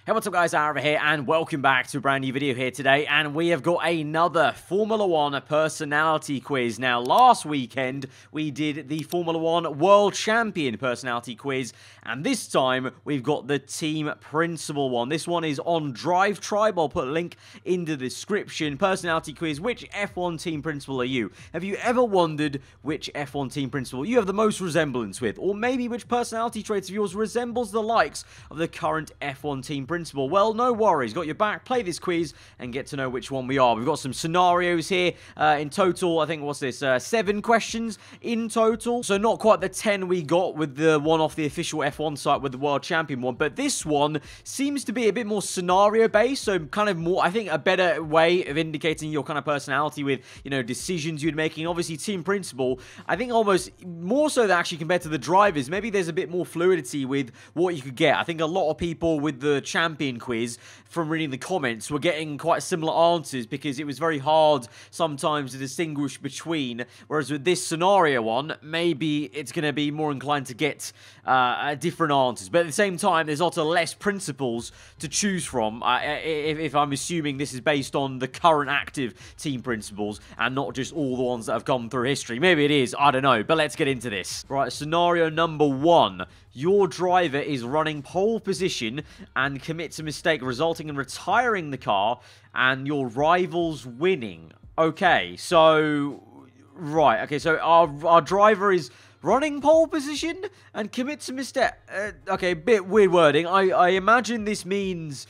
Hey, what's up guys, aarava here, and welcome back to a brand new video here today, and we have got another Formula 1 personality quiz. Now, last weekend, we did the Formula 1 World Champion personality quiz, and this time, we've got the Team Principal one. This one is on Drive Tribe. I'll put a link in the description. Personality quiz, which F1 Team Principal are you? Have you ever wondered which F1 Team Principal you have the most resemblance with? Or maybe which personality traits of yours resembles the likes of the current F1 Team Principal? Well, no worries. Got your back. Play this quiz and get to know which one we are. We've got some scenarios here. In total, I think, what's this? 7 questions in total. So not quite the 10 we got with the one off the official F1 site with the World Champion one. But this one seems to be a bit more scenario-based. So kind of more, I think, a better way of indicating your kind of personality with, you know, decisions you're making. Obviously, Team Principal, I think almost more so than actually compared to the drivers. Maybe there's a bit more fluidity with what you could get. I think a lot of people with the Champion quiz, from reading the comments, were getting quite similar answers because it was very hard sometimes to distinguish between, whereas with this scenario one, maybe it's going to be more inclined to get different answers. But at the same time, there's also less principles to choose from, if I'm assuming this is based on the current active Team Principals and not just all the ones that have come through history. Maybe it is, I don't know, but let's get into this. Right, scenario number 1. Your driver is running pole position and commits a mistake resulting in retiring the car and your rival's winning. Okay, so... Right, okay, so our driver is running pole position and commits a mistake. Okay, bit weird wording. I imagine this means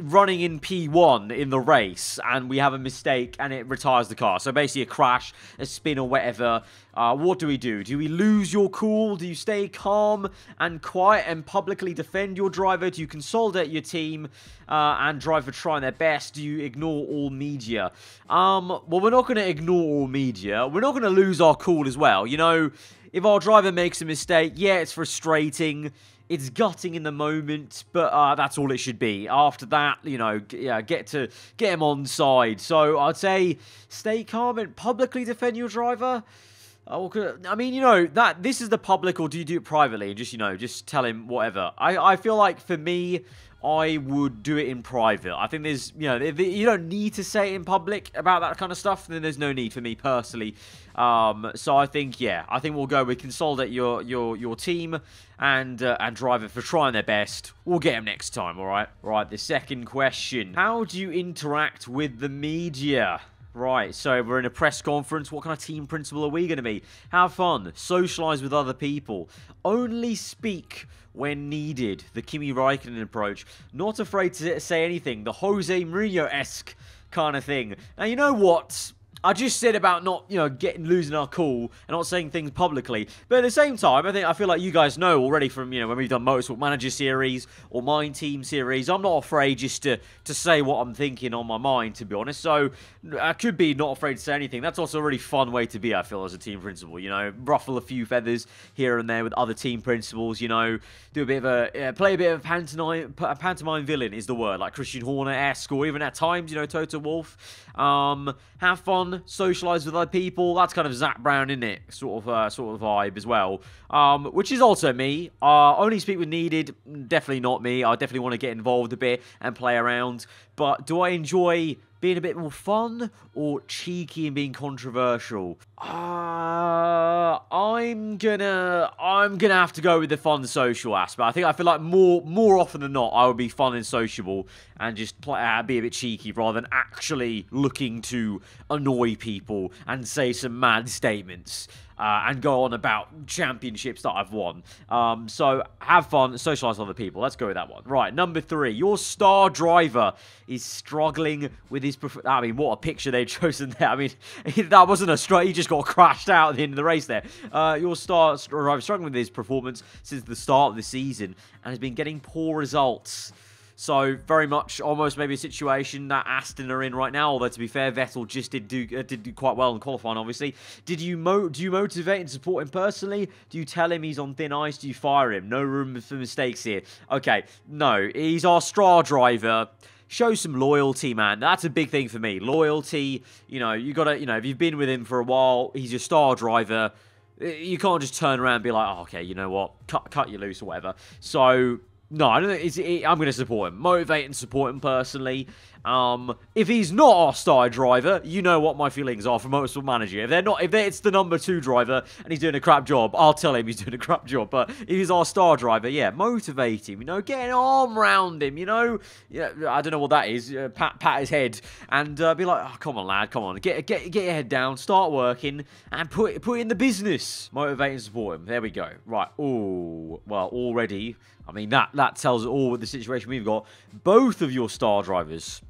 running in P1 in the race, and we have a mistake, and it retires the car. So basically a crash, a spin, or whatever. What do we do? Do we lose your cool? Do you stay calm and quiet and publicly defend your driver? Do you consolidate your team and drive for trying their best? Do you ignore all media? Well, we're not going to ignore all media. We're not going to lose our cool as well. You know, if our driver makes a mistake, yeah, it's frustrating. It's gutting in the moment, but that's all it should be. After that, you know, yeah, get him on side. So I'd say stay calm and publicly defend your driver. I mean, you know, that this is the public, or do you do it privately and just, you know, just tell him whatever? I feel like for me, I would do it in private. I think there's, you know, if you don't need to say it in public about that kind of stuff, then there's no need for me personally. So I think, yeah, I think we'll go with consolidate your team and driver for trying their best. We'll get him next time, all right? Right, the second question. How do you interact with the media? Right, so we're in a press conference. What kind of Team Principal are we going to be? Have fun. Socialize with other people. Only speak when needed. The Kimi Raikkonen approach. Not afraid to say anything. The Jose Mourinho-esque kind of thing. Now, you know what? I just said about not, you know, losing our cool and not saying things publicly. But at the same time, I feel like you guys know already from, you know, when we've done Motorsport Manager series or Mind Team series, I'm not afraid just to say what I'm thinking on my mind, to be honest. So I could be not afraid to say anything. That's also a really fun way to be, I feel, as a Team Principal. You know, ruffle a few feathers here and there with other Team Principals. You know, do a bit of a play a bit of pantomime villain is the word, like Christian Horner-esque, or even at times, you know, Toto Wolff. Have fun, socialize with other people. That's kind of Zach Brown, isn't it? Sort of vibe as well. Which is also me. Only speak when needed. Definitely not me. I definitely want to get involved a bit and play around. But do I enjoy being a bit more fun or cheeky and being controversial? I'm gonna have to go with the fun social aspect. I feel like more often than not, I would be fun and sociable and just be a bit cheeky rather than actually looking to annoy people and say some mad statements. And go on about championships that I've won. So have fun, socialize with other people. Let's go with that one. Right, number 3. Your star driver is struggling with his... I mean, what a picture they've chosen there. I mean, that wasn't a strike. He just got crashed out at the end of the race there. Your star driver is struggling with his performance since the start of the season and has been getting poor results. So, very much almost maybe a situation that Aston are in right now. Although, to be fair, Vettel just did do quite well in qualifying, obviously. Do you motivate and support him personally? Do you tell him he's on thin ice? Do you fire him? No room for mistakes here. Okay, no. He's our star driver. Show some loyalty, man. That's a big thing for me. Loyalty, you know, you gotta, you know, if you've been with him for a while, he's your star driver. You can't just turn around and be like, oh, okay, you know what, cut you loose or whatever. So No, I don't think I'm going to support him. Motivate and support him personally. If he's not our star driver, you know what my feelings are for Motorsport Manager. If it's the number 2 driver and he's doing a crap job, I'll tell him he's doing a crap job. But if he's our star driver, yeah, motivate him. You know, get an arm round him. You know, yeah, I don't know what that is. Pat his head and be like, oh, come on, lad, come on, get your head down, start working, and put in the business. Motivate and support him. There we go. Right. Oh, well, already. I mean, that tells it all with the situation we've got. Both of your star drivers.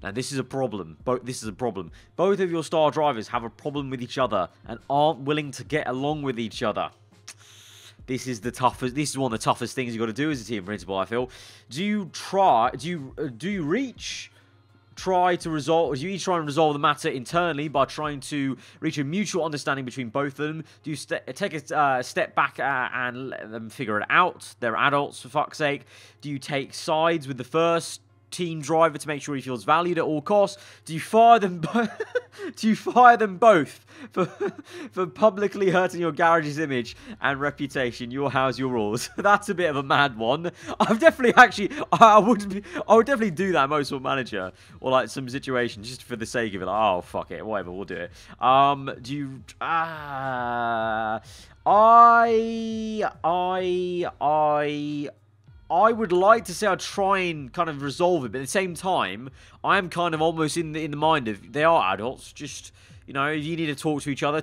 Now, this is a problem. This is a problem. Both of your star drivers have a problem with each other and aren't willing to get along with each other. This is the toughest. This is one of the toughest things you've got to do as a team principal, I feel. Do you try to resolve the matter internally by trying to reach a mutual understanding between both of them? Do you take a step back and let them figure it out? They're adults, for fuck's sake. Do you take sides with the first team driver to make sure he feels valued at all costs? Do you fire them do you fire them both for publicly hurting your garage's image and reputation? Your house, your rules. That's a bit of a mad one. I've definitely I would definitely do that Motorsport Manager or like some situation just for the sake of it. Like, oh fuck it, whatever, we'll do it. Do you I would like to say I'd try and kind of resolve it, but at the same time, I'm kind of almost in the mind of they are adults. Just, you know, you need to talk to each other,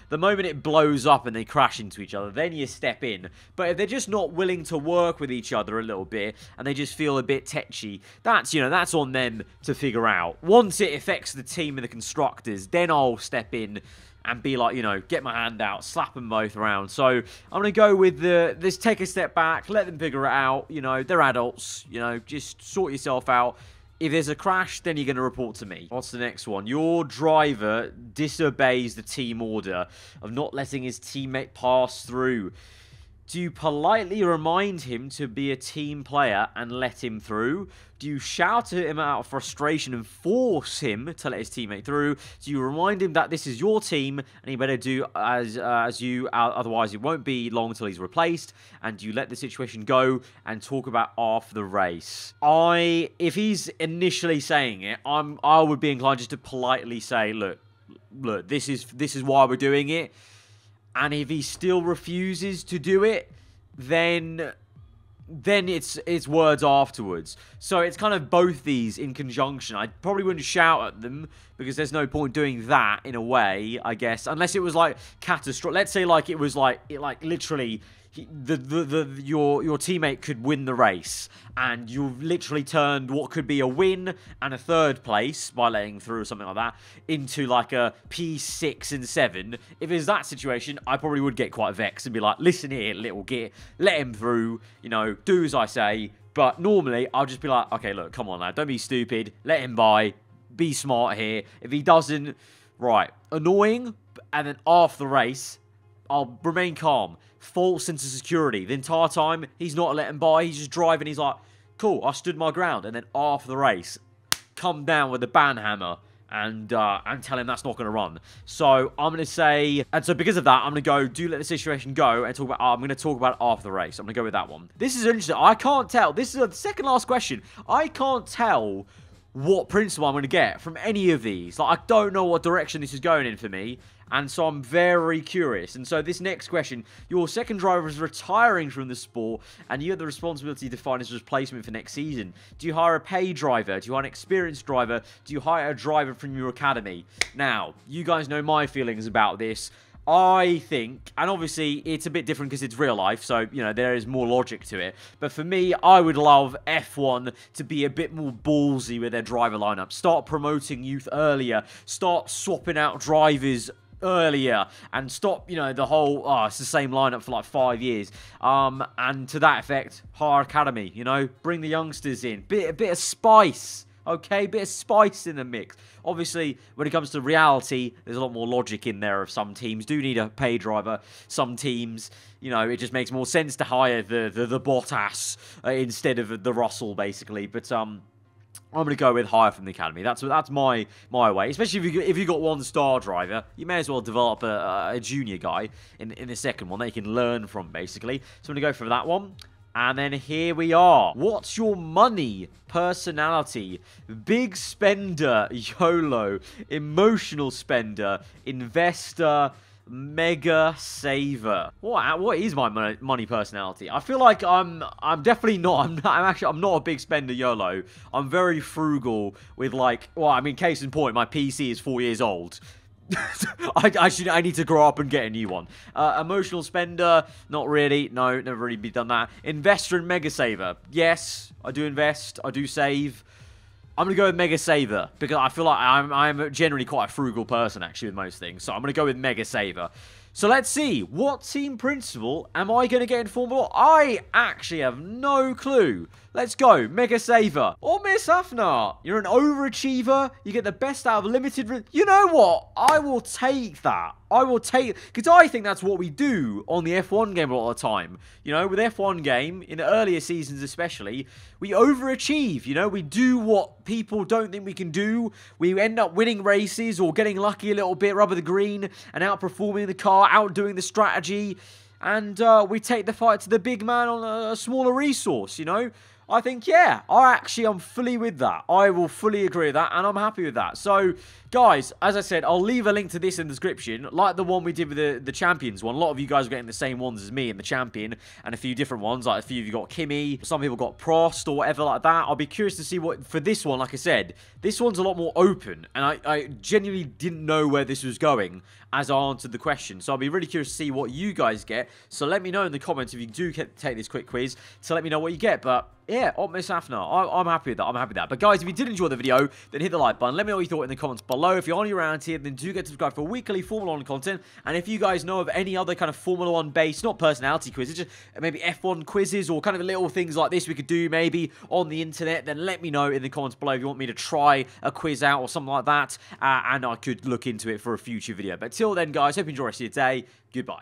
The moment it blows up and they crash into each other, then you step in. But if they're just not willing to work with each other a little bit and they just feel a bit tetchy, that's on them to figure out. Once it affects the team and the constructors, then I'll step in and be like, you know, get my hand out, slap them both around. So I'm going to go with this take a step back, let them figure it out. You know, they're adults. You know, just sort yourself out. If there's a crash, then you're going to report to me. What's the next one? Your driver disobeys the team order of not letting his teammate pass through. Do you politely remind him to be a team player and let him through? Do you shout at him out of frustration and force him to let his teammate through? Do you remind him that this is your team and he better do as you, otherwise it won't be long until he's replaced? And do you let the situation go and talk about after the race? If he's initially saying it, I would be inclined just to politely say, look, this is why we're doing it. And if he still refuses to do it, then it's words afterwards. So it's kind of both these in conjunction. I probably wouldn't shout at them because there's no point doing that in a way, I guess, unless it was like catastrophic. Let's say like it was like literally your teammate could win the race and you've literally turned what could be a win and a third place by letting through or something like that into like a P6 and 7. If it's that situation, I probably would get quite vexed and be like, listen here, little git, let him through, you know, do as I say. But normally I'll just be like, okay, look, come on lad, don't be stupid, let him by, be smart here. If he doesn't, right, annoying, and then after the race, I'll remain calm. False sense of security. The entire time, he's not letting by. He's just driving. He's like, cool, I stood my ground. And then after the race, come down with the banhammer and tell him that's not going to run. So I'm going to say, and so because of that, I'm going to go, do let the situation go and talk about, I'm going to talk about it after the race. I'm going to go with that one. This is interesting. I can't tell. This is the second last question. I can't tell what principle I'm going to get from any of these. Like, I don't know what direction this is going in for me. And so I'm very curious. And so this next question, your second driver is retiring from the sport and you have the responsibility to find his replacement for next season. Do you hire a pay driver? Do you hire an experienced driver? Do you hire a driver from your academy? Now, you guys know my feelings about this. I think, and obviously it's a bit different because it's real life, so, you know, there is more logic to it. But for me, I would love F1 to be a bit more ballsy with their driver lineup. Start promoting youth earlier. Start swapping out drivers earlier and stop, you know, the whole, it's the same lineup for like 5 years. And to that effect, hire academy, you know, bring the youngsters in. A bit of spice. Okay, bit of spice in the mix. Obviously, when it comes to reality, there's a lot more logic in there of some teams do need a pay driver. Some teams, you know, it just makes more sense to hire the Bottas instead of the Russell, basically. But I'm going to go with hire from the academy. That's my way. Especially if you got one star driver, you may as well develop a junior guy in the second one that you can learn from, basically. So I'm going to go for that one. And then here we are. What's your money personality? Big spender, YOLO, emotional spender, investor, mega saver. What is my money personality? I feel like I'm definitely not. I'm not a big spender, YOLO. I'm very frugal with, like, well, I mean, case in point, my PC is 4 years old. I need to grow up and get a new one. Emotional spender, not really. No, never really done that. Investor and mega saver. Yes, I do invest. I do save. I'm going to go with mega saver because I feel like I'm generally quite a frugal person, actually, with most things. So I'm going to go with mega saver. So let's see. What team principal am I going to get in Formula 1? I actually have no clue. Let's go. Mega Saver. Or Miss Afnar. You're an overachiever. You get the best out of limited... You know what? I will take that. I will take... Because I think that's what we do on the F1 game a lot of the time. You know, with F1 game, in the earlier seasons especially, we overachieve. You know, we do what people don't think we can do. We end up winning races or getting lucky a little bit, rubber the green, and outperforming the car, outdoing the strategy. And we take the fight to the big man on a smaller resource, you know? I think, yeah, I'm fully with that. I will fully agree with that, and I'm happy with that. So, guys, as I said, I'll leave a link to this in the description, like the one we did with the Champions one. A lot of you guys are getting the same ones as me in the Champion, and a few different ones. Like, a few of you got Kimi, some people got Prost, or whatever like that. I'll be curious to see what, for this one, like I said, this one's a lot more open, and I genuinely didn't know where this was going as I answered the question. So I'll be really curious to see what you guys get. So let me know in the comments if you do take this quick quiz to let me know what you get. But yeah, Miss Afnar, I'm happy with that. I'm happy with that. But guys, if you did enjoy the video, then hit the like button. Let me know what you thought in the comments below. If you're only around here, then do get subscribed for weekly Formula 1 content. And if you guys know of any other kind of Formula 1 based, not personality quizzes, just maybe F1 quizzes or kind of little things like this we could do maybe on the internet, then let me know in the comments below if you want me to try a quiz out or something like that. And I could look into it for a future video. But till then, guys, hope you enjoy the rest of your day. Goodbye.